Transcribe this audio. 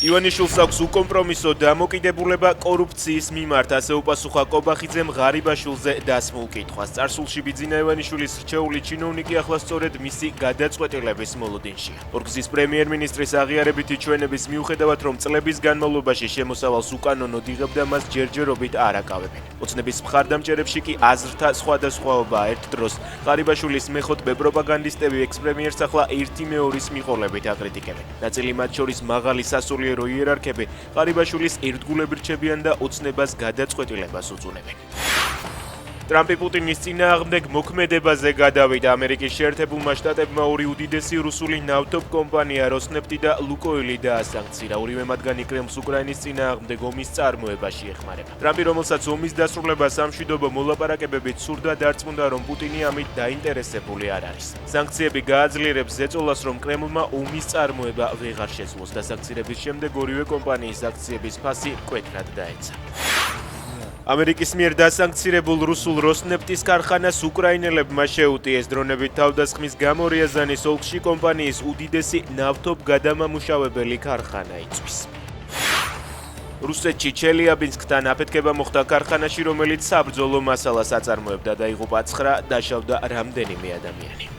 ივანიშვილს აქვს უკომპრომისო დამოკიდებულება კორუფციის მიმართ, ასე უპასუხა კობახიძემ ღარიბაშვილზე დასმულ კითხვას. წარსულში ბიძინა ივანიშვილის რჩეული ჩინოვნიკი ახლა სწორედ მისი გადაწყვეტილების მოლოდინშია. ორგზის პრემიერ-მინისტრის აღიარებითი ჩვენების მიუხედავად, რომ წლების განმავლობაში შემოსავალს უკანონოდ იღებდა, მას ჯერჯერობით არ აკავებენ. ოცნების მხარდამჭერებში კი აზრთა სხვადასხვაობაა. ერთ დროს ღარიბაშვილის მეხუთბე პროპაგანდისტები ექს-პრემიერს ახლა ერთი მეორის მიყოლებით აკრიტიკებენ. ნაწილი მათ შორის მაღალი სასულიერო იერარქები ღარიბაშვილის ერთგულები რჩებიან და ოცნებას გადაწყვეტილებას უწუნებენ. ტრამპი პუტინის წინააღმდეგ მოქმედებაზე გადავიდა. ამერიკის შეერთებულმა შტატებმა ორი უდიდესი რუსული ნავთობ კომპანია როსნეფტი და ლუკოილი დაასანქცირა. ორივე მათგანი კრემლს უკრაინის წინააღმდეგ ომის წარმოებაში ეხმარება. ტრამპი, რომელსაც ომის დასრულებას სამშვიდობო მოლაპარაკებებით სურდა, დარწმუნდა, რომ პუტინი ამით დაინტერესებული არ არის. სანქციები გააძლიერებს ზეწოლას, რომ კრემლმა ომის წარმოება ვეღარ შეძლოს. დასანქცირების შემდეგ ორივე კომპანიის აქციების ფასი მკვეთრად დაეცა. ამერიკის მიერ დასანქცირებულ რუსულ როსნეფტის ქარხანას უკრაინელებმა შეუტიეს. დრონებით თავდასხმის გამო რიაზანის ოლქში კომპანიის უდიდესი ნავთობგადამამუშავებელი ქარხანა იწვის. რუსეთში ჩელიაბინსკთან აფეთქება მოხდა ქარხანაში, რომელიც საბრძოლო მასალას აწარმოებდა. დაიღუპა 9, დაშავდა რამდენიმე ადამიანი.